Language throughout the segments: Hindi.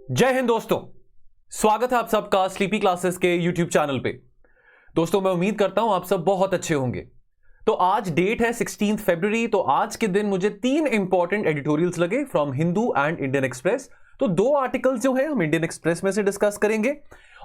जय हिंद दोस्तों, स्वागत है आप सबका स्लीपी क्लासेस के यूट्यूब चैनल पे। दोस्तों मैं उम्मीद करता हूं आप सब बहुत अच्छे होंगे। तो आज डेट है 16 फरवरी। तो आज के दिन मुझे 3 इंपॉर्टेंट एडिटोरियल्स लगे from Hindu and Indian express. तो 2 आर्टिकल्स जो है हम इंडियन एक्सप्रेस में से डिस्कस करेंगे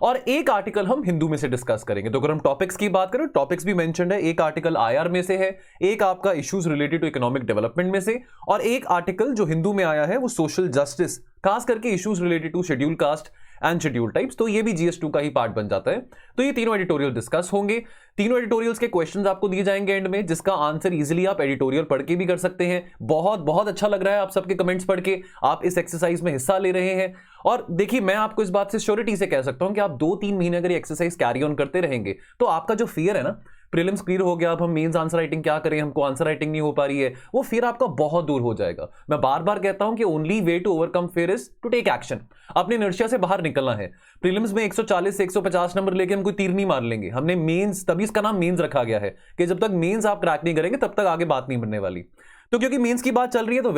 और एक आर्टिकल हम हिंदू में से डिस्कस करेंगे। तो अगर हम टॉपिक्स की बात करें, टॉपिक्स भी मेंशन्ड है। एक आर्टिकल आईआर में से है, एक आपका issues related to economic development में से, और एक आर्टिकल जो हिंदू में आया है वो सोशल जस्टिस, खास करके issues related to schedule caste and schedule tribes. तो ये भी GS2 का ही पार्ट बन जाता है। तो ये तीनों एडिटोरियल डिस्कस होंगे। तीनों एडिटोरियल्स के क्वेश्चंस आपको दिए जाएंगे एंड में, जिसका आंसर इजीली आप एडिटोरियल पढ़ के भी कर सकते हैं। बहुत बहुत अच्छा लग रहा है आप सबके कमेंट्स पढ़ के, आप इस एक्सरसाइज में हिस्सा ले रहे हैं। और देखिए, मैं आपको इस बात से श्योरिटी से कह सकता हूं कि आप 2-3 महीने अगर ये एक्सरसाइज कैरी ऑन करते रहेंगे तो आपका जो फियर है ना, प्रीलिम्स क्लियर हो गया, अब हम मेंस आंसर राइटिंग क्या करें, हमको आंसर राइटिंग नहीं हो पा रही है, वो फिर आपका बहुत दूर हो जाएगा। मैं बार बार कहता हूं कि only way to overcome fear is to take action. अपने इनर्शिया से बाहर निकलना है। प्रीलिम्स में 140 से 150 नंबर लेके हम कोई तीर नहीं मार लेंगे। हमने मेंस, तभी इसका नाम मेंस रखा गया है कि जब तक मेंस आप क्रैक नहीं करेंगे तब तक आगे बात नहीं बनने वाली। तो क्योंकि मेंस की बात चल रही है तो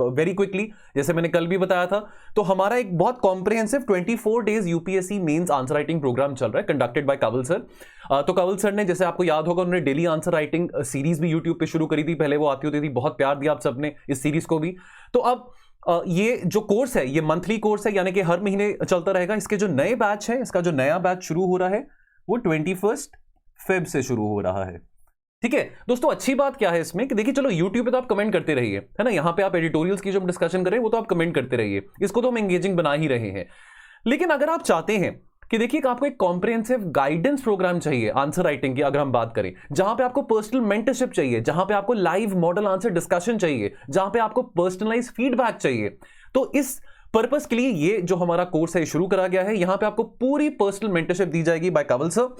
वेरी क्विकली, जैसे मैंने कल भी बताया था, तो हमारा एक बहुत comprehensive 24 days UPSC mains answer writing programme चल रहा है, कंडक्टेड बाय कंवल सर। तो कंवल सर ने, जैसे आपको याद होगा, उन्होंने डेली आंसर राइटिंग सीरीज भी यूट्यूब पे शुरू करी थी। पहले वो आती होती थी, बहुत प्यार दिया आप सबने इस सीरीज को भी। तो अब ये जो कोर्स है ये मंथली कोर्स है, यानी कि हर महीने चलता रहेगा। इसके जो नए बैच है, इसका जो नया बैच शुरू हो रहा है वो 21 फेब से शुरू हो रहा है। ठीक है दोस्तों, अच्छी बात क्या है इसमें कि देखिए, चलो यूट्यूब पे तो आप कमेंट करते रहिए, है ना। यहाँ पे आप एडिटोरियल्स की जो हम डिस्कशन कर रहे हैं वो तो आप कमेंट करते रहिए, इसको तो हम एंगेजिंग बना ही रहे हैं। लेकिन अगर आप चाहते हैं कि देखिए आपको एक कॉम्प्रिहेंसिव गाइडेंस प्रोग्राम चाहिए आंसर राइटिंग की, अगर हम बात करें, जहां पे आपको पर्सनल मेंटरशिप चाहिए, जहां पे आपको लाइव मॉडल आंसर डिस्कशन चाहिए, जहां पे आपको पर्सनलाइज फीडबैक चाहिए, तो इस पर्पस के लिए ये जो हमारा कोर्स है शुरू करा गया है। यहां पे आपको पूरी पर्सनल मेंटरशिप दी जाएगी बाय कंवल सर।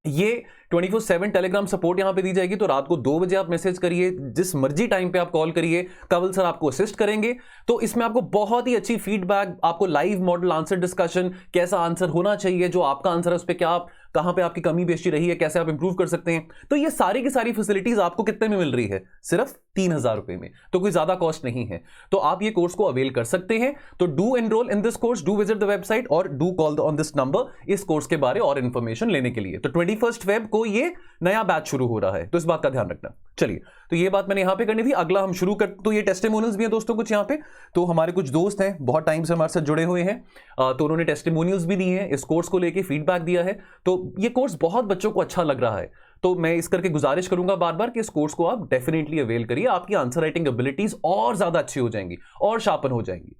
ये 24/7 टेलीग्राम सपोर्ट यहां पे दी जाएगी। तो रात को 2 बजे आप मैसेज करिए, जिस मर्जी टाइम पे आप कॉल करिए, कंवल सर आपको असिस्ट करेंगे। तो इसमें आपको बहुत ही अच्छी फीडबैक, आपको लाइव मॉडल आंसर डिस्कशन, कैसा आंसर होना चाहिए, जो आपका आंसर है उस पर क्या आप, कहां पे आपकी कमी बेची रही है, कैसे आप इंप्रूव कर सकते हैं। तो ये सारी की सारी फैसिलिटीज आपको कितने में मिल रही है? सिर्फ 3000 रुपए में। तो कोई ज्यादा कॉस्ट नहीं है। तो आप ये कोर्स को अवेल कर सकते हैं। तो do enrol in this course, do visit the website और do call on this number इस कोर्स के बारे और इंफॉर्मेशन लेने के लिए। तो 21 फेब को ये नया बैच शुरू हो रहा है, तो इस बात का ध्यान रखना। चलिए, तो ये बात मैंने यहां पे करनी थी। अगला हम शुरू कर, तो ये टेस्टिमोनियल्स भी हैं दोस्तों कुछ यहां पे। तो हमारे कुछ दोस्त हैं, बहुत टाइम से हमारे साथ जुड़े हुए हैं, तो उन्होंने टेस्टिमोनियल्स भी दिए हैं, इस कोर्स को लेके फीडबैक दिया है। तो ये कोर्स बहुत बच्चों को अच्छा लग रहा है। तो मैं इस करके गुजारिश करूंगा बार बार कि इस कोर्स को आप डेफिनेटली अवेल करिए। आपकी आंसर राइटिंग एबिलिटीज और ज्यादा अच्छी हो जाएंगी और शार्पन हो जाएंगी।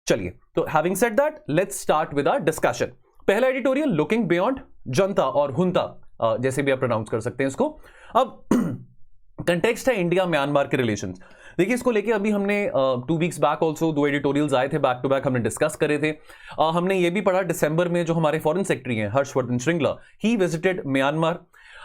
चलिए, तो having said that, let's start with our discussion. पहला एडिटोरियल, लुकिंग बियॉन्ड जनता और हुंता, जैसे भी आप प्रोनाउंस कर सकते हैं इसको। अब कंटेक्स्ट है इंडिया म्यांमार के रिलेशंस। देखिए, इसको लेके अभी हमने 2 वीक्स बैक ऑल्सो 2 एडिटोरियल्स आए थे, बैक टू बैक हमने डिस्कस करे थे। हमने ये भी पढ़ा दिसंबर में जो हमारे फॉरेन सेक्रेटरी हैं Harshvardhan Shringla, he visited Myanmar.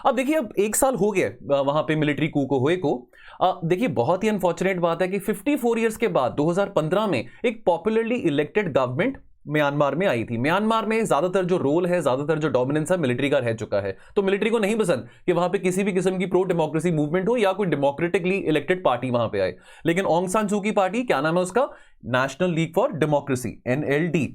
अब देखिए, अब 1 साल हो गया वहां पे मिलिट्री कू को हुए को। देखिए, बहुत ही अनफॉर्चुनेट बात है कि 54 ईयर्स के बाद 2015 में एक पॉपुलरली इलेक्टेड गवर्नमेंट म्यांमार में आई थी। म्यांमार में ज्यादातर जो रोल है, ज्यादातर जो डोमिनेंस है, मिलिट्री का रह चुका है। तो मिलिट्री को नहीं पसंद कि वहां पे किसी भी किस्म की प्रो डेमोक्रेसी मूवमेंट हो या कोई डेमोक्रेटिकली इलेक्टेड पार्टी वहां पे आए। लेकिन ऑंग सान सू की पार्टी, क्या नाम है उसका, national league for democracy, NLD।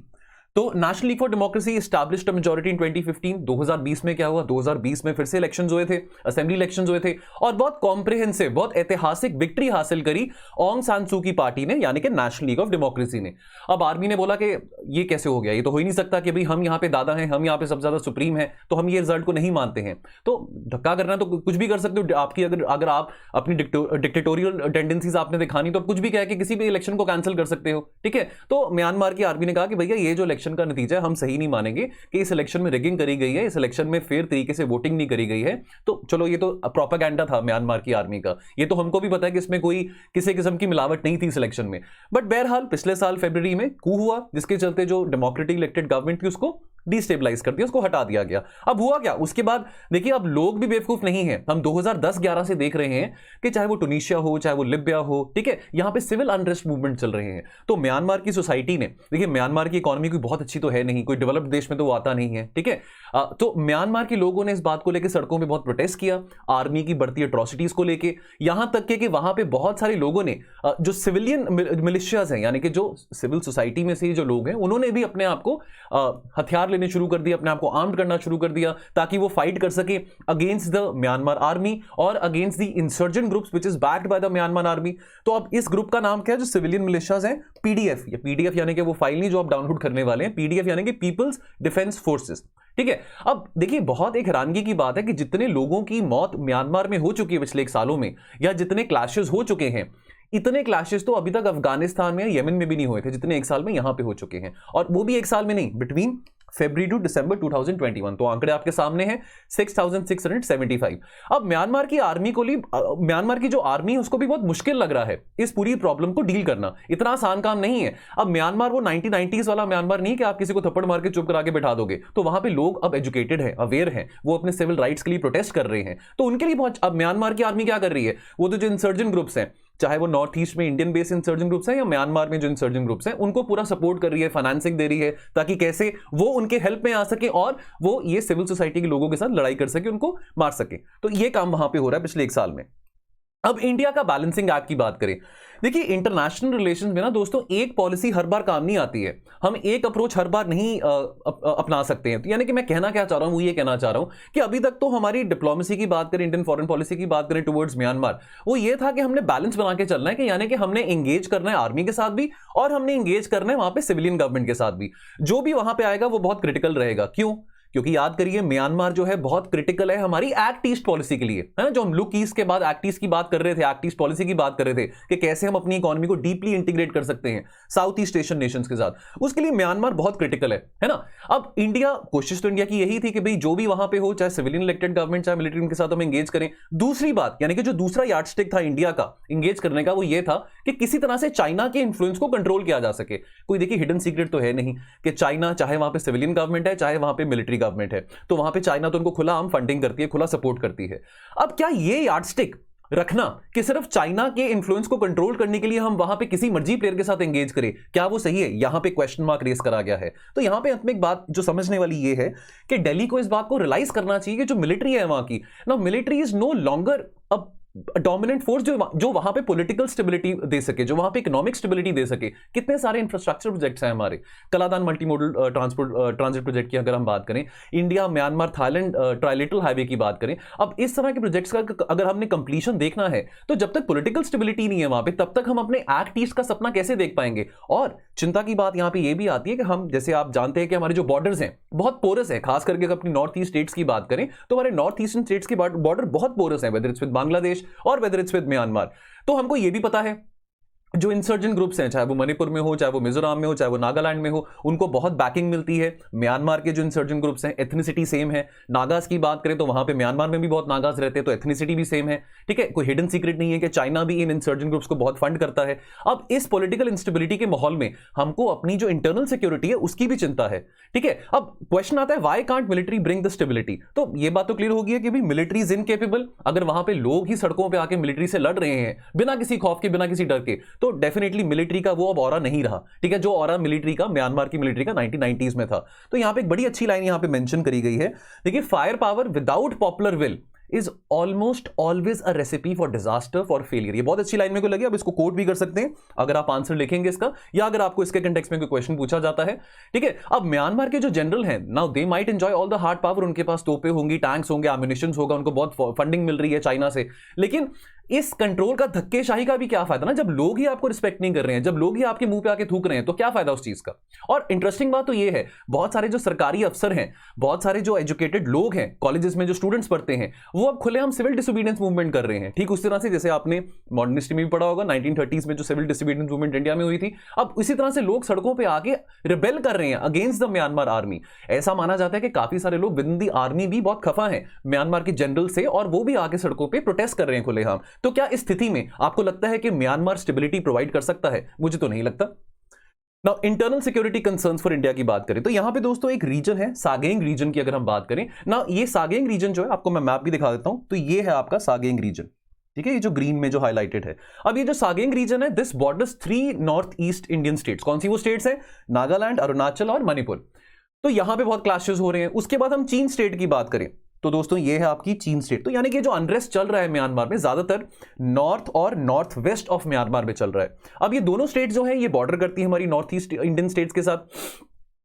तो national league for democracy established majority इन 2015। 2020 में क्या हुआ, 2020 में फिर से इलेक्शंस हुए थे, असेंबली इलेक्शंस हुए थे, और बहुत कॉम्प्रिहेंसिव, बहुत ऐतिहासिक विक्ट्री हासिल करी ऑंग सान सू की पार्टी ने, यानी कि नेशनल लीग ऑफ डेमोक्रेसी ने। अब आर्मी ने बोला कि ये कैसे हो गया, ये तो हो ही नहीं सकता कि भाई हम यहाँ पे दादा हैं, हम यहाँ पे सबसे ज्यादा सुप्रीम है, तो हम ये रिजल्ट को नहीं मानते हैं। तो धक्का करना तो कुछ भी कर सकते हो आपकी, अगर आप अपनी डिक्टेटोरियल टेंडेंसीज आपने दिखानी तो आप कुछ भी कह के किसी भी इलेक्शन को कैंसिल कर सकते हो। ठीक है, तो म्यांमार की आर्मी ने कहा कि भैया ये जो इलेक्शन का नतीजा हम सही नहीं मानेंगे कि इस इलेक्शन में रिगिंग करी गई है, इस इलेक्शन में फेयर तरीके से वोटिंग नहीं करी गई है। तो चलो, ये तो प्रोपेगेंडा था म्यांमार की आर्मी का, ये तो हमको भी पता है कि इसमें कोई किसी किस्म की मिलावट नहीं थी इस इलेक्शन में। बट बहरहाल पिछले साल फरवरी में कू हुआ, जिसके चलते जो डेमोक्रेटिक इलेक्टेड गवर्नमेंट थी उसको डिस्टेबलाइज कर दिया, उसको हटा दिया गया। अब हुआ क्या उसके बाद, देखिए अब लोग भी बेवकूफ नहीं है। हम 2010-11 से देख रहे हैं कि चाहे वो टुनीशिया हो, चाहे वो लिबिया हो, ठीक है, यहां पे सिविल अनरेस्ट मूवमेंट चल रहे हैं। तो म्यांमार की सोसाइटी ने, देखिए म्यांमार की इकोनॉमी कोई बहुत अच्छी तो है नहीं, कोई डेवलप्ड देश में तो वो आता नहीं है, ठीक है। तो म्यांमार के लोगों ने इस बात को लेकर सड़कों में बहुत प्रोटेस्ट किया, आर्मी की बढ़ती अट्रॉसिटीज को लेकर, यहां तक कि वहां पे बहुत सारे लोगों ने जो सिविलियन मिलिशियाज हैं, यानी कि जो सिविल सोसाइटी में से जो लोग हैं, उन्होंने भी अपने आप को हथियार लेने शुरू कर दिया, अपने आप को आर्म्ड करना शुरू कर दिया, ताकि वो फाइट कर सके अगेंस्ट द म्यांमार आर्मी और against the insurgent groups which is backed by the Myanmar army. तो अब इस ग्रुप का नाम क्या है, जो सिविलियन मिलिशियाज हैं, पीडीएफ। ये पीडीएफ यानी कि वो फाइल नहीं जो आप डाउनलोड करने वाले हैं, पीडीएफ यानी कि पीपल्स डिफेंस फोर्सेस, ठीक है। अब देखिए बहुत एक हैरानगी की बात है कि जितने लोगों की मौत म्यांमार में हो चुकी है पिछले 1 सालों में, या जितने क्लैशेस हो चुके हैं, इतने क्लैशेस तो अभी तक अफगानिस्तान में, यमन में भी नहीं हुए थे जितने 1 साल में यहां पे हो चुके हैं। और वो भी 1 साल में नहीं, बिटवीन फरवरी टू दिसंबर 2021। तो आंकड़े आपके सामने हैं 6675। अब म्यांमार की आर्मी को म्यांमार की जो आर्मी है उसको भी बहुत मुश्किल लग रहा है इस पूरी प्रॉब्लम को डील करना, इतना आसान काम नहीं है। अब म्यांमार वो 1990s वाला म्यांमार नहीं कि आप किसी को थप्पड़ मार के चुप करा के बैठा दोगे। तो वहां पे लोग अब एजुकेटेड हैं, अवेयर हैं, वो अपने सिविल राइट्स के लिए प्रोटेस्ट कर रहे हैं। तो उनके लिए बहुत, अब म्यांमार की आर्मी क्या कर रही है, वो तो जो इंसर्जेंट ग्रुप्स हैं, चाहे वो नॉर्थ ईस्ट में इंडियन बेस्ड इंसर्जेंट ग्रुप्स हैं या म्यांमार में जो इंसर्जेंट ग्रुप्स हैं, उनको पूरा सपोर्ट कर रही है, फाइनेंसिंग दे रही है, ताकि कैसे वो उनके हेल्प में आ सके और वो ये सिविल सोसाइटी के लोगों के साथ लड़ाई कर सके, उनको मार सके। तो ये काम वहां पे हो रहा है पिछले 1 साल में। अब इंडिया का बैलेंसिंग एक्ट की बात करें, देखिए इंटरनेशनल रिलेशंस में ना दोस्तों, एक पॉलिसी हर बार काम नहीं आती है, हम एक अप्रोच हर बार नहीं अपना सकते हैं। तो यानी कि मैं कहना क्या चाह रहा हूं, वो ये कहना चाह रहा हूं कि अभी तक तो हमारी डिप्लोमेसी की बात करें, इंडियन फॉरेन पॉलिसी की बात करें टुवर्ड्स म्यांमार, वो ये था कि हमने बैलेंस बना के चलना है, कि यानी कि हमने एंगेज करना है आर्मी के साथ भी और हमने एंगेज करना है वहां पे सिविलियन गवर्नमेंट के साथ भी। जो भी वहां पे आएगा वो बहुत क्रिटिकल रहेगा। क्यों? क्योंकि याद करिए म्यांमार जो है बहुत क्रिटिकल है हमारी एक्ट ईस्ट पॉलिसी के लिए, है ना। जो हम लुक ईस्ट के बाद एक्ट ईस्ट की बात कर रहे थे, एक्ट ईस्ट पॉलिसी की बात कर रहे थे कि कैसे हम अपनी इकोनॉमी को डीपली इंटीग्रेट कर सकते हैं साउथ ईस्ट एशियन नेशंस के साथ, उसके लिए म्यांमार बहुत क्रिटिकल है ना। अब इंडिया, कोशिश तो इंडिया की यही थी कि भाई जो भी वहां पे हो, चाहे सिविलियन इलेक्टेड गवर्नमेंट चाहे मिलिट्री, उनके साथ हम एंगेज करें। दूसरी बात, यानी कि जो दूसरा यार्डस्टिक था इंडिया का एंगेज करने का, वो ये था कि किसी तरह से चाइना के इन्फ्लुएंस को कंट्रोल किया जा सके। कोई देखिए हिडन सीक्रेट तो है नहीं कि चाइना, चाहे वहां पे सिविलियन गवर्नमेंट है चाहे वहां पे मिलिट्री गवर्नमेंट है, तो वहां पे चाइना तो उनको खुला आम फंडिंग करती है, खुला सपोर्ट करती है। अब क्या ये यार्डस्टिक रखना कि सिर्फ चाइना के इन्फ्लुएंस को कंट्रोल करने के लिए हम वहां पे किसी मर्जी प्लेयर के साथ एंगेज करें, क्या वो सही है? यहां पे क्वेश्चन मार्क रेस करा गया है। तो यहां पे अंत में एक बात जो समझने वाली ये है कि दिल्ली को इस बात को रियलाइज करना चाहिए कि जो मिलिट्री है वहां की, ना मिलिट्री इज नो लॉन्गर अब डोमिनेंट फोर्स जो वहां पे पॉलिटिकल स्टेबिलिटी दे सके, जो वहां पे इकोनॉमिक स्टेबिलिटी दे सके। कितने सारे इंफ्रास्ट्रक्चर प्रोजेक्ट्स हैं हमारे, Kaladan multi modal transit project की अगर हम बात करें, India Myanmar Thailand trilateral highway की बात करें, अब इस तरह के प्रोजेक्ट्स का अगर हमने कंप्लीशन देखना है तो जब तक पॉलिटिकल स्टेबिलिटी नहीं है वहां पे, तब तक हम अपने एक्ट ईस्ट का सपना कैसे देख पाएंगे। और चिंता की बात यहां पे ये भी आती है कि हम, जैसे आप जानते हैं कि हमारे जो बॉर्डर्स हैं बहुत पोरस है, खास करके अगर अपनी नॉर्थ ईस्ट स्टेट्स की बात करें तो हमारे नॉर्थ ईस्टर्न स्टेट्स की बॉर्डर बहुत पोरस है, वेदर इट्स विद बांग्लादेश और वेदर इट्स विद म्यांमार। तो हमको यह भी पता है जो इंसर्जेंट ग्रुप्स हैं, चाहे वो मणिपुर में हो, चाहे वो मिजोरम में हो, चाहे वो नागालैंड में हो, उनको बहुत बैकिंग मिलती है। म्यांमार के जो इंसर्जेंट ग्रुप्स हैं, एथनिसिटी सेम है। नागाज की बात करें तो वहां पे म्यांमार में भी बहुत नागाज रहते हैं, तो एथनिसिटी भी सेम है, ठीक है। कोई हिडन सीक्रेट नहीं है कि चाइना भी इन इंसर्जेंट ग्रुप्स को बहुत फंड करता है। अब इस पॉलिटिकल इंस्टेबिलिटी के माहौल में हमको अपनी जो इंटरनल सिक्योरिटी है उसकी भी चिंता है, ठीक है। अब क्वेश्चन आता है why can't military bring the stability. तो ये बात तो क्लियर होगी कि भाई मिलिट्री इज इनकेपेबल। अगर वहां पे लोग ही सड़कों पर आके मिलिट्री से लड़ रहे हैं बिना किसी खौफ के, बिना किसी डर के, तो डेफिनेटली मिलिट्री का वो अब ऑरा नहीं रहा, ठीक है, जो ऑरा मिलिट्री का, म्यांमार की मिलिट्री का 1990s में था। तो यहां पे एक बड़ी अच्छी लाइन यहां पे मेंशन करी गई है, देखिए, fire power without popular will is almost always a recipe for disaster for failure। ये बहुत अच्छी लाइन मेरे को लगी, अब इसको कोट भी कर सकते हैं अगर आप आंसर लिखेंगे इसका, या अगर आपको इसके कंटेक्स्ट में कोई क्वेश्चन पूछा जाता है, ठीक है। अब म्यांमार के जो जनरल हैं, now they might enjoy all the hard power, उनके पास तोपे होंगी, टैंक्स होंगे, एम्युनिशंस होगा, उनको बहुत फंडिंग मिल रही है चाइना से, लेकिन इस कंट्रोल का, धक्केशाही का भी क्या फायदा ना, जब लोग ही आपको रिस्पेक्ट नहीं कर रहे हैं, जब लोग ही आपके मुंह पे आके थूक रहे हैं, तो क्या फायदा उस चीज का। और इंटरेस्टिंग बात तो ये है, बहुत सारे जो सरकारी अफसर हैं, बहुत सारे जो एजुकेटेड लोग हैं, कॉलेजेस में जो स्टूडेंट्स पढ़ते हैं, वो अब खुलेआम सिविल डिसोबीडियंस मूवमेंट कर रहे हैं। ठीक उस तरह से जैसे आपने मॉडर्न हिस्ट्री में भी पढ़ा होगा, 1930s में जो सिविल डिसोबीडियंस मूवमेंट इंडिया में हुई थी, अब इसी तरह से लोग सड़कों पर आके रिबेल कर रहे हैं अगेंस्ट द म्यांमार आर्मी। ऐसा माना जाता है कि काफी सारे लोग विद इन द आर्मी भी बहुत खफा हैं म्यांमार के जनरल से, और वो भी आके सड़कों पर प्रोटेस्ट कर रहे हैं खुलेआम। तो क्या इस स्थिति में आपको लगता है कि म्यांमार स्टेबिलिटी प्रोवाइड कर सकता है? मुझे तो नहीं लगता। Now internal security concerns for India की बात करें तो यहां पे दोस्तों एक रीजन है सागेंग रीजन की, अगर हम बात करें ना, ये सागेंग रीजन जो है, आपको मैं मैप भी दिखा देता हूं, तो ये है आपका सागेंग रीजन, ठीक है, ये जो ग्रीन में जो हाईलाइटेड है। अब ये जो सागेंग रीजन है, this borders 3 north east Indian states. कौन सी वो स्टेट्स है? नागालैंड, अरुणाचल और मणिपुर। तो यहां पे बहुत क्लैशेस हो रहे हैं। उसके बाद हम चीन स्टेट की बात करें तो दोस्तों ये है आपकी चीन स्टेट। तो यानी कि जो अनरेस्ट चल रहा है म्यांमार में, ज्यादातर नॉर्थ और नॉर्थ वेस्ट ऑफ म्यांमार में चल रहा है। अब ये दोनों स्टेट जो है ये बॉर्डर करती है हमारी नॉर्थ ईस्ट इंडियन स्टेट्स के साथ,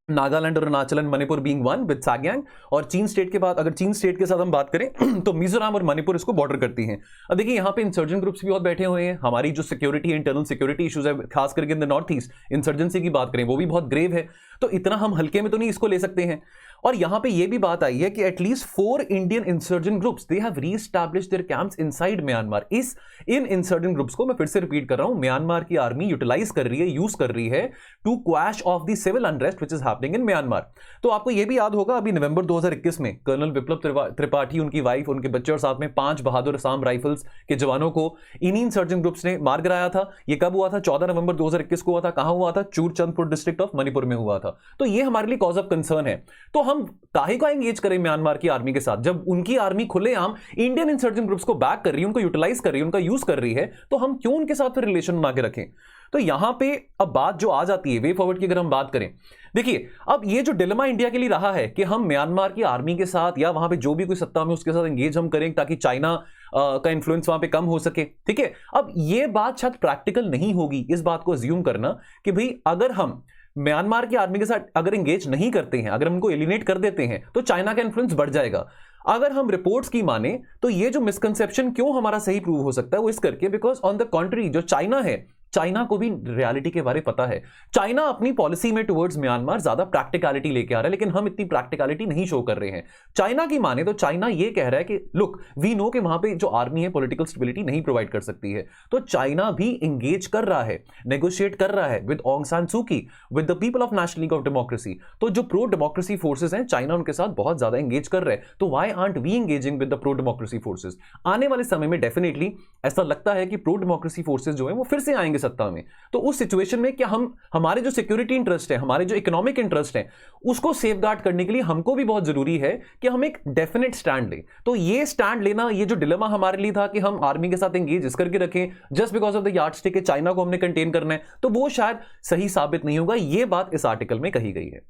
नागालैंड और Arunachal and Manipur being one with Sagaing. और चीन स्टेट के बाद, अगर चीन स्टेट के साथ हम बात करें तो मिजोरम और मणिपुर इसको बॉर्डर करती हैं। अब देखिए यहाँ पे इंसर्जेंट ग्रुप्स भी बहुत बैठे हुए हैं। हमारी जो सिक्योरिटी है, इंटरनल सिक्योरिटी इश्यूज है, खास करके in the north east insurgency की बात करें, वो भी बहुत ग्रेव है। तो इतना हम हल्के में तो नहीं इसको ले सकते हैं। और यहां पे ये भी बात आई है कि at least 4 Indian insurgent groups they have reestablished their camps inside Myanmar. इन इंसर्जेंट ग्रुप्स को मैं फिर से रिपीट कर रहा हूं, म्यांमार की आर्मी यूटिलाइज कर रही है, यूज कर रही है to quash off the civil unrest which is happening in Myanmar. तो आपको यह भी याद होगा, अभी नवंबर 2021 में कर्नल विप्लव त्रिपाठी, उनकी वाइफ, उनके बच्चे और साथ में 5 बहादुर असम राइफल्स के जवानों को इन्हीं इंसर्जेंट ग्रुप्स ने मार गिराया था। यह कब हुआ था? 14 नवंबर 2021 को हुआ था। कहां हुआ था? चूरचंदपुर डिस्ट्रिक्ट ऑफ मणिपुर में हुआ था। तो यह हमारे लिए कॉज ऑफ कंसर्न है। तो हम काहे को एंगेज करें म्यांमार की आर्मी के साथ, जब उनकी आर्मी खुलेआम इंडियन इंसर्जेंट ग्रुप्स को बैक कर रही है, उनको यूटिलाइज कर रही है, उनका यूज कर रही है, तो हम क्यों उनके साथ फिर रिलेशन बना के रखें? तो यहां पे अब बात जो आ जाती है वे फॉरवर्ड की, अगर हम बात करें, देखिए अब ये जो डिलेमा इंडिया के लिए रहा है कि हम म्यांमार की आर्मी के साथ या वहां पे जो भी कोई सत्ता में उसके साथ एंगेज हम करें ताकि चाइना का इन्फ्लुएंस वहां पे कम हो सके, ठीक है। अब ये बात शायद प्रैक्टिकल नहीं होगी, इस बात को अज्यूम करना कि भाई अगर हम म्यांमार की आर्मी के साथ अगर एंगेज नहीं करते हैं, अगर हम उनको एलिमिनेट कर देते हैं, तो चाइना का इन्फ्लुएंस बढ़ जाएगा। अगर हम रिपोर्ट्स की माने तो ये जो मिसकंसेप्शन क्यों हमारा सही प्रूव हो सकता है, वो इस करके बिकॉज ऑन द कॉन्ट्री जो चाइना है, चाइना को भी रियलिटी के बारे में पता है। चाइना अपनी पॉलिसी में टुवर्ड्स म्यांमार ज्यादा प्रैक्टिकलिटी लेके आ रहा है, लेकिन हम इतनी प्रैक्टिकलिटी नहीं शो कर रहे हैं। चाइना की माने तो चाइना ये कह रहा है कि लुक वी नो कि वहां पे जो आर्मी है पॉलिटिकल स्टेबिलिटी नहीं प्रोवाइड कर सकती है। तो चाइना भी एंगेज कर रहा है, नेगोशिएट कर रहा है with Aung San Suu Kyi, with the people of National League of Democracy. तो जो प्रो डेमोक्रेसी फोर्सेज हैं, चाइना उनके साथ बहुत ज्यादा एंगेज कर रहे हैं। तो why aren't we engaging with the pro democracy forces? आने वाले समय में डेफिनेटली ऐसा लगता है कि प्रो डेमोक्रेसी फोर्सेज जो है वो फिर से आएंगे सत्ता में। तो उस सिचुएशन में क्या हम, हमारे जो सिक्योरिटी इंटरेस्ट है, हमारे जो इकोनॉमिक इंटरेस्ट है, उसको सेफगार्ड करने के लिए हमको भी बहुत जरूरी है कि हम एक डेफिनेट स्टैंड लें। तो ये स्टैंड लेना, ये जो डिलेमा हमारे लिए था कि हम आर्मी के साथ एंगेज इस करके रखें just because of the yardstick के चाइना को हमने कंटेन करना है, तो वो शायद सही साबित नहीं होगा। ये बात इस आर्टिकल में कही गई है।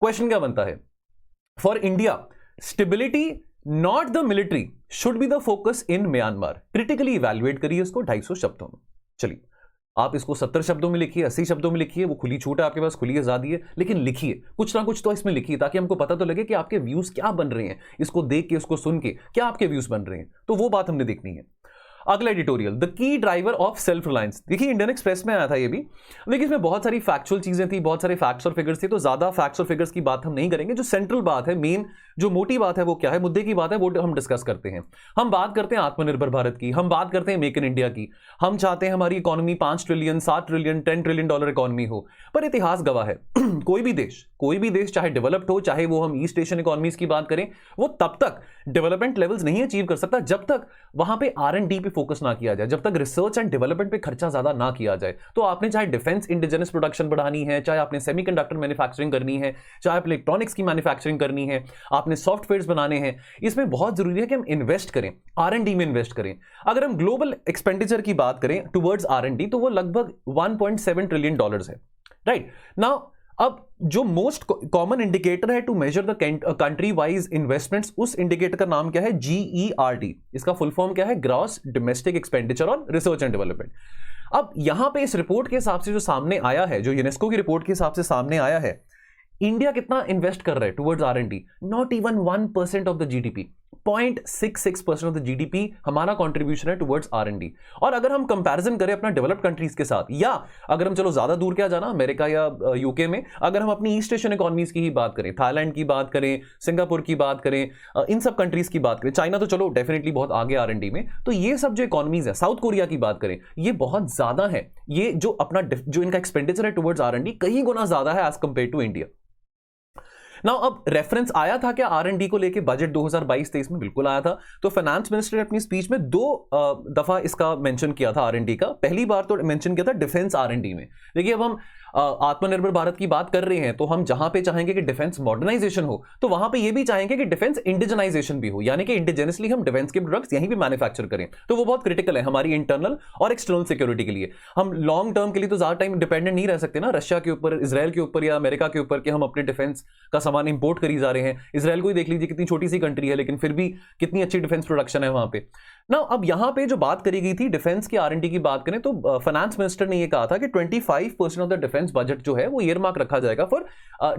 क्वेश्चन क्या बनता है? For India stability not the military should be the focus in Myanmar. Critically evaluate करिए इसको 250 शब्दों में। चलिए, आप इसको 70 शब्दों में लिखिए, 80 शब्दों में लिखिए, वो खुली छूट है आपके पास, खुली आजादी है, लेकिन लिखिए, कुछ ना कुछ तो इसमें लिखिए ताकि हमको पता तो लगे कि आपके व्यूज क्या बन रहे हैं, इसको देख के, इसको सुन के क्या आपके व्यूज बन रहे हैं। तो वो बात हमने देखनी है। अगला editorial, the key driver of self reliance. देखिए इंडियन एक्सप्रेस में आया था ये भी, लेकिन इसमें बहुत सारी फैक्चुअल चीजें थी, बहुत सारे फैक्ट्स और फिगर्स थे, तो ज्यादा फैक्ट्स और फिगर्स की बात हम नहीं करेंगे। जो सेंट्रल बात है, मेन जो मोटी बात है वो क्या है, मुद्दे की बात है, वो हम डिस्कस करते हैं। हम बात करते हैं आत्मनिर्भर भारत की, हम बात करते हैं मेक इन इंडिया की। हम चाहते हैं हमारी economy 5 trillion, 7 trillion, 10 trillion dollar economy हो। पर इतिहास गवाह है कोई भी देश चाहे डेवलप्ड हो, चाहे वो हम ईस्ट एशियन इकोनॉमीज की बात करें, वो तब तक डेवलपमेंट लेवल्स नहीं अचीव कर सकता जब तक वहां पे R&D पे फोकस ना किया जाए, जब तक रिसर्च एंड डेवलपमेंट पे खर्चा ज्यादा ना किया जाए। तो आपने चाहे डिफेंस इंडिजिनस प्रोडक्शन बढ़ानी है, चाहे आपने सेमीकंडक्टर मैन्युफैक्चरिंग करनी है, चाहे आप इलेक्ट्रॉनिक्स की मैन्युफैक्चरिंग करनी है, आपने सॉफ्टवेयर्स बनाने हैं, इसमें बहुत जरूरी है कि हम इन्वेस्ट करें, R&D में इन्वेस्ट करें। अगर हम ग्लोबल एक्सपेंडिचर की बात करें टुवर्ड्स R&D, तो वो लगभग 1.7 ट्रिलियन डॉलर्स है, राइट नाउ। अब जो मोस्ट कॉमन इंडिकेटर है to measure the country wise investments, उस इंडिकेटर का नाम क्या है? GERD। इसका फुल फॉर्म क्या है? Gross domestic expenditure on research and development. अब यहां पे इस रिपोर्ट के हिसाब से जो सामने आया है, जो यूनेस्को की रिपोर्ट के हिसाब से सामने आया है, इंडिया कितना इन्वेस्ट कर रहा है towards R&D? Not even 1% of the GDP, 0.66% of the GDP हमारा कंट्रीब्यूशन है टुवर्ड्स R&D। और अगर हम कंपैरिजन करें अपना डेवलप्ड कंट्रीज के साथ, या अगर हम चलो ज्यादा दूर क्या जाना, अमेरिका या यूके में, अगर हम अपनी ईस्ट एशियन इकोनॉमीज की ही बात करें, थाईलैंड की बात करें, सिंगापुर की बात करें, इन सब कंट्रीज की बात करें, चाइना तो चलो डेफिनेटली बहुत आगे R&D में, तो ये सब जो इकोनॉमीज है, साउथ कोरिया की बात करें, ये बहुत ज्यादा है। ये जो अपना जो इनका एक्सपेंडिचर है टुवर्ड्स R&D कई गुना ज्यादा है as compared to India. Now अब रेफरेंस आया था क्या R&D को लेके बजट 2022-23 में? बिल्कुल आया था। तो फाइनेंस मिनिस्टर ने अपनी स्पीच में 2 दफा इसका मेंशन किया था R&D का। पहली बार तो मेंशन किया था डिफेंस R&D में। देखिए अब हम आत्मनिर्भर भारत की बात कर रहे हैं तो हम जहां पे चाहेंगे कि डिफेंस मॉडर्नाइजेशन हो तो वहां पे ये भी चाहेंगे कि डिफेंस इंडिजनाइजेशन भी हो, यानी कि इंडिजिनसली हम डिफेंस के प्रोडक्ट्स यहीं भी मैन्युफैक्चर करें। तो वो बहुत क्रिटिकल है हमारी इंटरनल और एक्सटर्नल सिक्योरिटी के लिए। हम लॉन्ग टर्म के लिए तो ज्यादा टाइम डिपेंडेंट नहीं रह सकते ना रशिया के ऊपर, इसराइल के ऊपर या अमेरिका के ऊपर कि हम अपने डिफेंस का सामान इंपोर्ट करी जा रहे हैं। इसराइल को ही देख लीजिए, कितनी छोटी सी कंट्री है लेकिन फिर भी कितनी अच्छी डिफेंस प्रोडक्शन है वहां पे ना। अब यहां पे जो बात करी गई थी डिफेंस की R&D की बात करें तो फाइनेंस मिनिस्टर ने यह कहा था कि 25% ऑफ द डिफेंस बजट जो है वो ईयर मार्क रखा जाएगा फॉर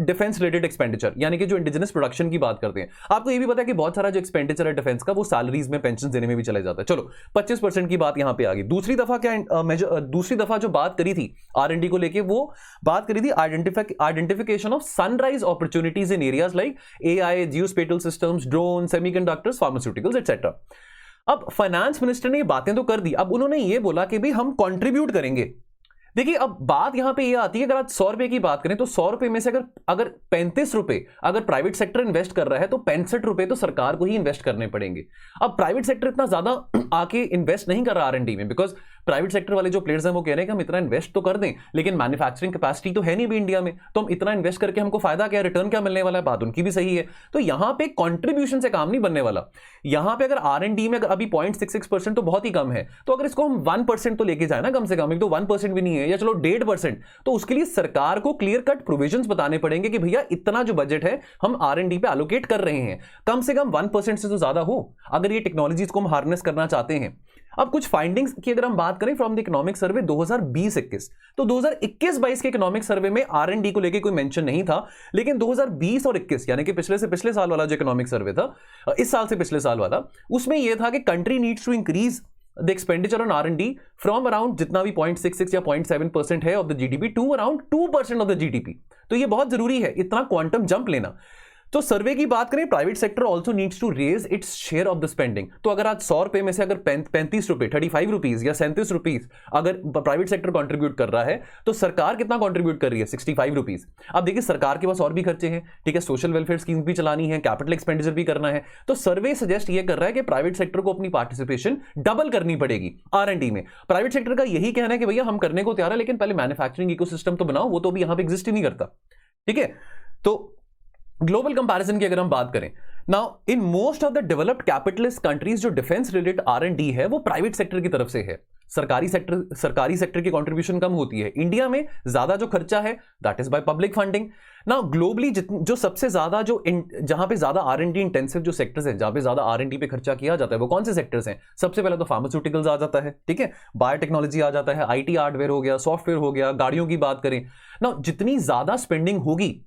डिफेंस रिलेटेड एक्सपेंडिचर, यानी कि जो इंडिजिनस प्रोडक्शन की बात करते हैं। आपको ये भी पता है कि बहुत सारा जो एक्सपेंडिचर है डिफेंस का वो सैलरीज में, पेंशन देने में भी चला जाता है। चलो 25% की बात यहां पे आ गई। दूसरी दफा जो बात करी थी R&D को लेके, वो बात करी थी identification of sunrise opportunities in areas like AI, geospatial systems, drone, semiconductors, pharmaceuticals etcetera. अब फाइनेंस मिनिस्टर ने ये बातें तो कर दी, अब उन्होंने ये बोला कि भाई हम कंट्रीब्यूट करेंगे। देखिए अब बात यहां पे ये आती है, अगर आज 100 रुपए की बात करें तो 100 रुपए में से अगर 35 रुपए अगर प्राइवेट सेक्टर इन्वेस्ट कर रहा है तो 65 रुपए तो सरकार को ही इन्वेस्ट करने पड़ेंगे। अब प्राइवेट सेक्टर इतना ज्यादा आके इन्वेस्ट नहीं कर रहा R&D में, बिकॉज प्राइवेट सेक्टर वाले जो प्लेयर्स हैं वो कह रहे हैं कि हम इतना इन्वेस्ट तो कर दें लेकिन मैन्युफैक्चरिंग कैपेसिटी तो है नहीं भी इंडिया में, तो हम इतना इन्वेस्ट करके हमको फायदा क्या, रिटर्न क्या मिलने वाला है। बात उनकी भी सही है। तो यहां पे कंट्रीब्यूशन से काम नहीं बनने वाला। यहां पे अगर R&D में अगर अभी 0.66% तो बहुत ही कम है, तो अगर इसको हम 1% तो लेके जाए ना कम से कम, एक तो 1% भी नहीं है, या चलो 1.5%, तो उसके लिए सरकार को क्लियर कट प्रोविजंस बताने पड़ेंगे कि भैया इतना जो बजट है हम R&D पे एलोकेट कर रहे हैं, कम से कम 1% से तो ज्यादा हो अगर ये टेक्नोलॉजीज को हम हार्नेस करना चाहते हैं। अब कुछ फाइंडिंग्स की अगर हम बात करें फ्रॉम द इकोनॉमिक सर्वे 2020-21, तो 2021-22 के इकोनॉमिक सर्वे में R&D को लेके कोई मेंशन नहीं था, लेकिन 2020 और 21 यानी कि पिछले से पिछले साल वाला जो इकोनॉमिक सर्वे था, इस साल से पिछले साल वाला, उसमें यह था कि country needs to increase the expenditure on R&D from around जितना भी 0.66 या 0.7% है of the GDP to around 2% of the GDP। तो ये बहुत जरूरी है इतना क्वांटम जंप लेना। तो सर्वे की बात करें, private sector also needs to raise its share of the spending. तो अगर आज 100 रुपए में से अगर 35 रुपए 35 रुपीज या 37 रुपीज अगर प्राइवेट सेक्टर कंट्रीब्यूट कर रहा है तो सरकार कितना कंट्रीब्यूट कर रही है, 65 रुपीज। अब देखिए सरकार के पास और भी खर्चे हैं, ठीक है, सोशल वेलफेयर स्कीम भी चलानी है, कैपिटल एक्सपेंडिचर भी करना है। तो सर्वे सजेस्ट ये कर रहा है कि प्राइवेट सेक्टर को अपनी पार्टिसिपेशन डबल करनी पड़ेगी R&D में। प्राइवेट सेक्टर का यही कहना है कि भैया हम करने को तैयार है लेकिन पहले मैन्युफैक्चरिंग इकोसिस्टम तो बनाओ, वो तो अभी यहां पे एग्जिस्ट ही नहीं करता। ठीक है, तो ग्लोबल कंपैरिजन की अगर हम बात करें, now in most of the developed capitalist countries जो डिफेंस रिलेटेड R&D है वो प्राइवेट सेक्टर की तरफ से है, सरकारी सेक्टर की कंट्रीब्यूशन कम होती है। इंडिया में ज्यादा जो खर्चा है that is by public funding. Now globally जो सबसे ज्यादा जहां पे ज्यादा R&D इंटेंसिव जो सेक्टर्स हैं, जहां पे ज्यादा R&D पे खर्चा किया जाता है, वो कौन से सेक्टर्स हैं? सबसे पहले तो फार्मास्यूटिकल्स आ जाता है, ठीक है, बायोटेक्नोलॉजी आ जाता है, IT हार्डवेयर हो गया, सॉफ्टवेयर हो गया, गाड़ियों की बात करें। नाउ जितनी ज्यादा स्पेंडिंग होगी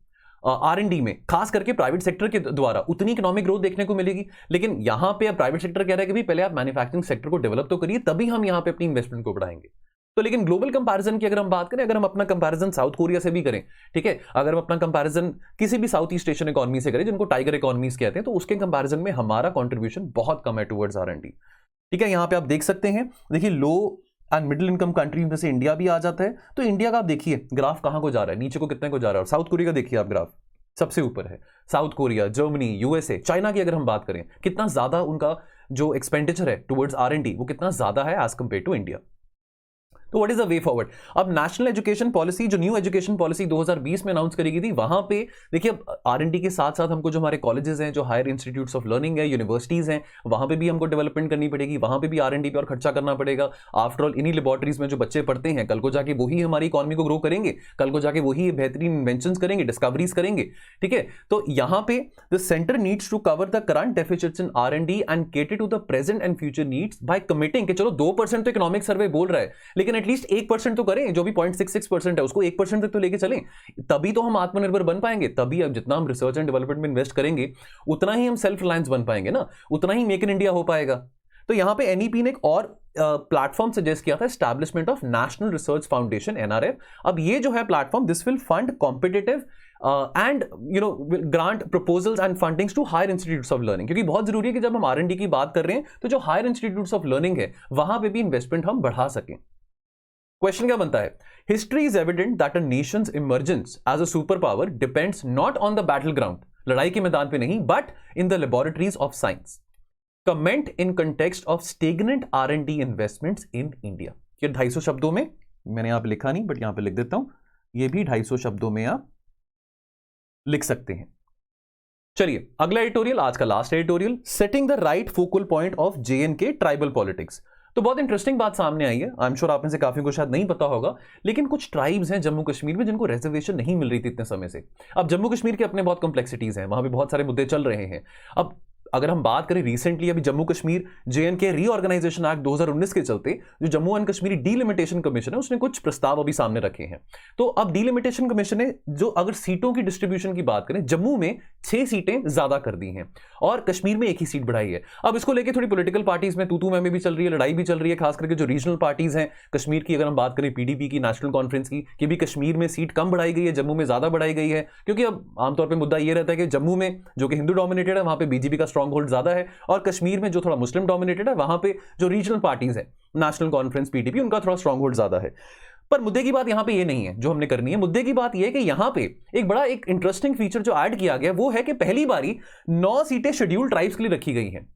R&D में खास करके प्राइवेट सेक्टर के द्वारा, उतनी इकोनॉमिक ग्रोथ देखने को मिलेगी। लेकिन यहां पे प्राइवेट सेक्टर कह रहा है कि भी पहले आप मैन्युफैक्चरिंग सेक्टर को डेवलप तो करिए, तभी हम यहां पे अपनी इन्वेस्टमेंट को बढ़ाएंगे। तो लेकिन ग्लोबल कंपैरिजन की अगर हम बात करें, अगर हम अपना कंपैरिजन साउथ कोरिया से भी करें, ठीक है, अगर हम अपना कंपैरिजन किसी भी साउथ ईस्ट एशियन इकोनॉमी से करें जिनको टाइगर इकोनॉमीज कहते हैं, तो उसके कंपैरिजन में हमारा कंट्रीब्यूशन बहुत कम है टुवर्ड्स R&D। ठीक है, यहां पे आप देख सकते हैं, देखिए लो एंड मिडिल इनकम कंट्रीज में से इंडिया भी आ जाता है। तो इंडिया का आप देखिए ग्राफ कहां को जा रहा है, नीचे को कितने को जा रहा है, और साउथ कोरिया का देखिए आप ग्राफ सबसे ऊपर है। South Korea, Germany, USA, China की अगर हम बात करें, कितना ज्यादा उनका जो एक्सपेंडिचर है टुवर्ड्स R&D वो कितना ज्यादा है एज कंपेयर टू इंडिया। तो what is the way forward? अब नेशनल एजुकेशन पॉलिसी, जो न्यू एजुकेशन पॉलिसी 2020 में अनाउंस करी गई थी, वहां पे देखिए अब R&D के साथ साथ हमको जो हमारे कॉलेजेस हैं, जो हायर इंस्टीट्यूट्स ऑफ लर्निंग है, यूनिवर्सिटीज हैं, वहां पे भी हमको डेवलपमेंट करनी पड़ेगी, वहां पे भी R&D पे और खर्चा करना पड़ेगा। आफ्टर ऑल इन्हीं लेबोरेटरीज में जो बच्चे पढ़ते हैं, कल को जाके वही हमारी इकोनॉमी को ग्रो करेंगे, कल को जाके वही बेहतरीन इन्वेंशंस करेंगे, डिस्कवरीज करेंगे। ठीक है, तो यहां पे the centre needs to cover the current deficits in R&D and cater to the present and future needs by committing. चलो 2% तो इकोनॉमिक सर्वे बोल रहा है, लेकिन एटलीस्ट 1% तो करें, जो भी 0.66% है उसको 1% तक तो लेके चलें, तभी तो हम आत्मनिर्भर बन पाएंगे। तभी अब जितना हम रिसर्च एंड डेवलपमेंट में इन्वेस्ट करेंगे उतना ही हम सेल्फ रिलायंस बन पाएंगे ना, उतना ही मेक इन इंडिया हो पाएगा। तो यहां पे NEP ने एक और प्लेटफॉर्म सजेस्ट किया था, establishment of National Research Foundation NRF। अब ये जो है platform, this will fund competitive and grant proposals and fundings to higher institutes of learning, क्योंकि बहुत जरूरी है कि जब हम R&D की बात कर रहे हैं तो जो हायर इंस्टीट्यूट्स ऑफ लर्निंग है वहां पे भी इन्वेस्टमेंट हम बढ़ा सकें। क्वेश्चन क्या बनता है? History is evident that a nation's emergence as a super power depends not on the battle ground, लड़ाई के मैदान पे नहीं, but in the laboratories of science. Comment in context of stagnant R&D investments in India. ये 250 शब्दों में मैंने यहां पे लिखा नहीं, बट यहां पे लिख देता हूं। ये भी 250 शब्दों में आप लिख सकते हैं। चलिए अगला एडिटोरियल, आज का last editorial, setting the right focal point of JNK tribal politics. तो बहुत इंटरेस्टिंग बात सामने आई है। आई एम श्योर आप में से काफी को शायद नहीं पता होगा, लेकिन कुछ ट्राइब्स हैं जम्मू कश्मीर में जिनको रिजर्वेशन नहीं मिल रही थी इतने समय से। अब जम्मू कश्मीर के अपने बहुत कॉम्प्लेक्सिटीज हैं, वहां पे बहुत सारे मुद्दे चल रहे हैं। अब अगर हम बात करें रिसेंटली, अभी Jammu Kashmir JNK reorganisation act 2019 के चलते जो Jammu and Kashmir delimitation commission है उसने कुछ प्रस्ताव अभी सामने रखे हैं। तो अब डीलिमिटेशन कमीशन ने जो अगर सीटों की डिस्ट्रीब्यूशन की बात करें, जम्मू में 6 सीटें ज्यादा कर दी हैं और कश्मीर में 1 ही सीट बढ़ाई है। अब इसको लेकर थोड़ी पॉलिटिकल पार्टीज में तू मैं भी चल रही है, लड़ाई भी चल रही है, खास करके जो रीजनल पार्टीज हैं कश्मीर की। अगर हम बात करें पीडीपी की, नेशनल कॉन्फ्रेंस की, कि भी कश्मीर में सीट कम बढ़ाई गई है, जम्मू में ज्यादा बढ़ाई गई है। क्योंकि अब आमतौर पर मुद्दा यह रहता है कि जम्मू में जो कि हिंदू डोमिनेटेड है वहां पे बीजेपी का स्ट्रांग होल्ड ज्यादा है, और कश्मीर में जो थोड़ा मुस्लिम डोमिनेटेड है वहां पे जो रीजनल पार्टीज है, नेशनल कॉन्फ्रेंस, पीडीपी, उनका थोड़ा स्ट्रांग होल्ड ज्यादा है। पर मुद्दे की बात यहां पे ये नहीं है जो हमने करनी है। मुद्दे की बात ये है कि यहां पे एक इंटरेस्टिंग फीचर जो ऐड किया गया वो है कि पहली बारी 9 सीटें शेड्यूल्ड ट्राइब्स के लिए रखी गई हैं।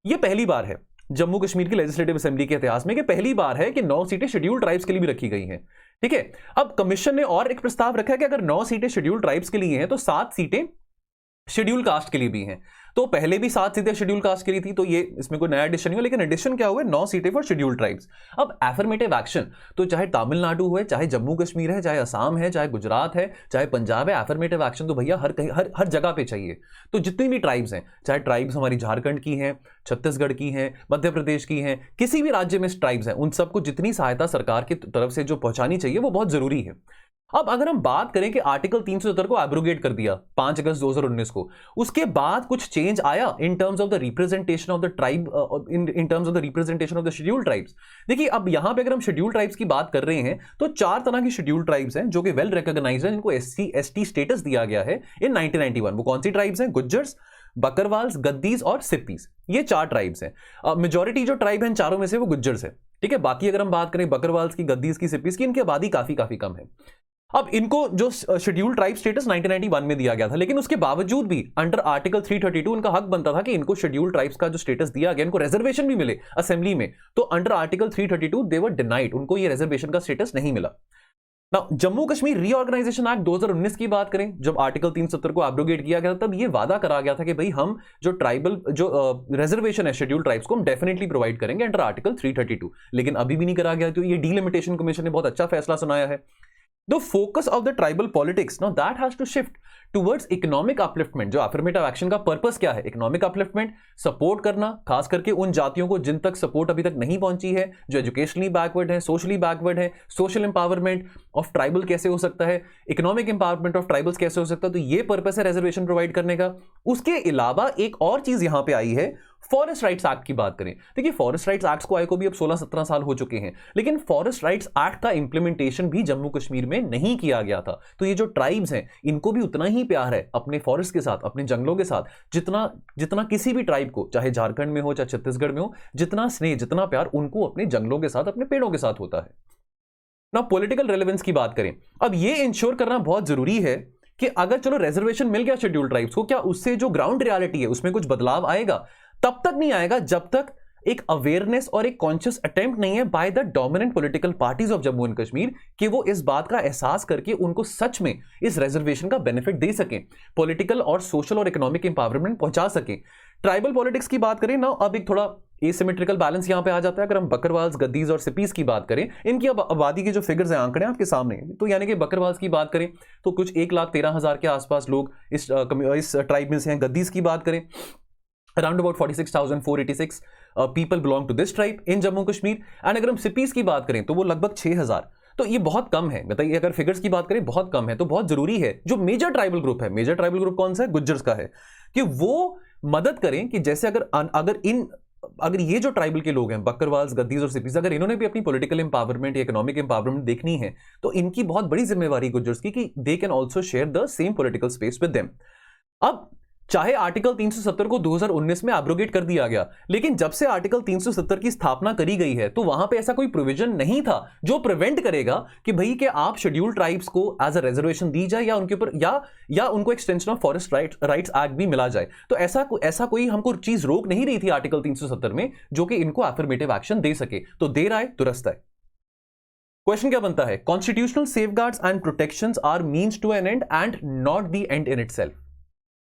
ये पहली बार है जम्मू कश्मीर की लेजिस्लेटिव असेंबली के इतिहास में कि पहली बार है कि 9 सीटें शेड्यूल्ड ट्राइब्स के लिए भी रखी गई हैं। ठीक है, अब कमीशन ने और एक प्रस्ताव रखा है कि अगर 9 सीटें शेड्यूल्ड ट्राइब्स के लिए हैं तो 7 सीटें शेड्यूल कास्ट के लिए भी हैं। तो पहले भी 7 सीटें शेड्यूल कास्ट के लिए थी, तो ये इसमें कोई नया एडिशन नहीं हुआ, लेकिन एडिशन क्या हुआ, 9 सीटें फॉर शेड्यूल ट्राइब्स। अब एफर्मेटिव एक्शन तो चाहे तमिलनाडु है, चाहे जम्मू कश्मीर है, चाहे असम है, चाहे गुजरात है, चाहे पंजाब है, एफर्मेटिव एक्शन तो भैया हर जगह पे चाहिए। तो जितनी भी ट्राइब्स हैं, चाहे ट्राइब्स हमारी झारखंड की हैं, छत्तीसगढ़ की हैं, मध्य प्रदेश की हैं, किसी भी राज्य में ट्राइब्स हैं, उन सबको जितनी सहायता सरकार की तरफ से जो पहुंचानी चाहिए वो बहुत जरूरी है। अब अगर हम बात करें कि आर्टिकल 370 को एब्रोगेट कर दिया 5 अगस्त 2019 को, उसके बाद कुछ चेंज आया in terms of the representation of the tribe, in terms of the representation of the scheduled tribes. देखिए अब यहां पे अगर हम शेड्यूल्ड ट्राइब्स की बात कर रहे हैं तो 4 तरह की शेड्यूल्ड ट्राइब्स हैं जो कि वेल रिकॉग्नाइज्ड हैं, जिनको एससी एसटी स्टेटस दिया गया है इन 1991। वो कौन सी ट्राइब्स हैं? गुज्जर्स, बकरवाल्स, गद्दीज और सिप्पीज। ये 4 ट्राइब्स हैं। मेजॉरिटी जो ट्राइब है इन चारों में से वो गुज्जर्स है। ठीक है, बाकी अगर हम बात करें बकरवाल्स की, गद्दीज की, सिप्पीज की, इनकी आबादी काफी कम है। अब इनको जो शेड्यूल्ड ट्राइब स्टेटस 1991 में दिया गया था, लेकिन उसके बावजूद भी अंडर आर्टिकल 332 उनका हक बनता था कि इनको शेड्यूल्ड ट्राइब्स का जो स्टेटस दिया गया, इनको रिजर्वेशन भी मिले असेंबली में। तो under article 332 they were denied, उनको ये रिजर्वेशन का स्टेटस नहीं मिला। Now Jammu Kashmir reorganisation act 2019 की बात करें, जब आर्टिकल 370 को एब्रोगेट किया गया तब ये वादा करा गया था कि भाई हम जो ट्राइबल जो रिजर्वेशन है शेड्यूल्ड ट्राइब्स को हम डेफिनेटली प्रोवाइड करेंगे अंडर आर्टिकल 332, लेकिन अभी भी नहीं करा गया। तो ये डीलिमिटेशन कमीशन ने बहुत अच्छा फैसला सुनाया है। The focus of the tribal politics now that has to shift towards economic upliftment। जो affirmative action का पर्पस क्या है? इकोनॉमिक अपलिफ्टमेंट, सपोर्ट करना, खास करके उन जातियों को जिन तक सपोर्ट अभी तक नहीं पहुंची है, जो एजुकेशनली बैकवर्ड है, सोशली बैकवर्ड है। सोशल एम्पावरमेंट ऑफ ट्राइबल कैसे हो सकता है, इकोनॉमिक एम्पावरमेंट ऑफ ट्राइबल्स कैसे हो सकता है, तो ये पर्पस है रिजर्वेशन प्रोवाइड करने का। उसके अलावा एक और चीज यहां पे आई है, फॉरेस्ट राइट्स एक्ट की बात करें। देखिए फॉरेस्ट राइट्स एक्ट को आए को भी अब 16-17 साल हो चुके हैं, लेकिन फॉरेस्ट राइट्स एक्ट का इंप्लीमेंटेशन भी जम्मू कश्मीर में नहीं किया गया था। तो ये जो ट्राइब्स हैं इनको भी उतना ही प्यार है अपने फॉरेस्ट के साथ, अपने जंगलों के साथ, जितना किसी भी ट्राइब को, चाहे झारखंड में हो चाहे छत्तीसगढ़ में हो, जितना स्नेह, जितना प्यार उनको अपने जंगलों के साथ, अपने पेड़ों के साथ होता है ना। पॉलिटिकल रेलेवेंस की बात करें, अब ये इंश्योर करना बहुत जरूरी है कि अगर चलो रिजर्वेशन मिल गया शेड्यूल्ड ट्राइब्स को, क्या उससे जो ग्राउंड रियलिटी है उसमें कुछ बदलाव आएगा? तब तक नहीं आएगा जब तक एक अवेयरनेस और एक कॉन्शियस अटेम्प्ट नहीं है by the dominant political parties of Jammu and Kashmir कि वो इस बात का एहसास करके उनको सच में इस रिजर्वेशन का बेनिफिट दे सकें, पॉलिटिकल और सोशल और इकोनॉमिक एम्पावरमेंट पहुंचा सकें। ट्राइबल पॉलिटिक्स की बात करें ना, अब एक थोड़ा एसिमेट्रिकल बैलेंस यहां पे आ जाता है। अगर हम बकरवाल्स, गद्दीज और सिपीज की बात करें, इनकी अब आबादी के जो फिगर्स हैं, आंकड़े आपके सामने, तो यानी कि बकरवाल्स की बात करें तो कुछ 1,13,000 के आसपास लोग इस ट्राइब में से हैं। गद्दीज की बात करें around about 46,486 people belong to this tribe in Jammu Kashmir. And अगर हम सिपीज की बात करें तो वो लगभग 6,000। तो ये बहुत कम है, बताइए अगर फिगर्स की बात करें बहुत कम है। तो बहुत जरूरी है जो मेजर ट्राइबल ग्रुप है, मेजर ट्राइबल ग्रुप कौन सा है? गुज्जर्स का है, कि वो मदद करें कि जैसे अगर ये जो ट्राइबल के लोग हैं, बकरवाल्स, गद्दीज और सिपीज, अगर इन्होंने भी अपनी पॉलिटिकल एम्पावरमेंट या इकोनॉमिक एम्पावरमेंट देखनी है तो इनकी बहुत बड़ी जिम्मेवारी गुज्जर्स की कि they can also share the same political space with them. अब चाहे आर्टिकल 370 को 2019 में एब्रोगेट कर दिया गया, लेकिन जब से आर्टिकल 370 की स्थापना करी गई है तो वहां पे ऐसा कोई प्रोविजन नहीं था जो प्रिवेंट करेगा कि भाई कि आप शेड्यूल्ड ट्राइब्स को एज अ रिजर्वेशन दी जाए या उनके ऊपर या उनको extension of forest rights act भी मिला जाए। तो ऐसा कोई हमको चीज रोक नहीं रही थी आर्टिकल 370 में जो कि इनको एफर्मेटिव एक्शन दे सके। तो देर आए दुरुस्त आए। क्वेश्चन क्या बनता है? Constitutional safeguards and protections are means to an end and not the end in itself.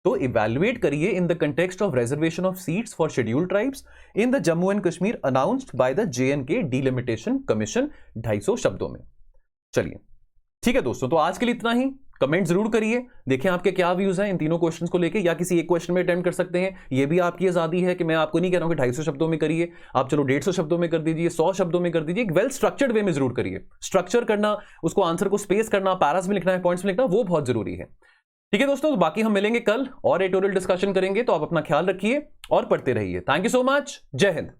Evaluate इवैल्यूएट करिए in the context of reservation of seats for scheduled tribes in the Jammu and Kashmir announced by the JNK delimitation commission, 250 शब्दों में। चलिए ठीक है दोस्तों, तो आज के लिए इतना ही। कमेंट जरूर करिए, देखें आपके क्या व्यूज हैं इन तीनों क्वेश्चंस को लेके, या किसी एक क्वेश्चन में अटेम्प्ट कर सकते हैं। ये भी आपकी आजादी है कि मैं आपको नहीं कह रहा हूं कि 250 शब्दों में करिए, आप चलो 150 शब्दों में कर दीजिए, 100 शब्दों में कर दीजिए। एक वेल स्ट्रक्चर्ड वे में जरूर करिए। स्ट्रक्चर करना, उसको आंसर को स्पेस करना, पैरास में लिखना है, पॉइंट्स में लिखना, वो बहुत जरूरी है। ठीक है दोस्तों, तो बाकी हम मिलेंगे कल और एडिटोरियल डिस्कशन करेंगे। तो आप अपना ख्याल रखिए और पढ़ते रहिए। Thank you so much. जय हिंद।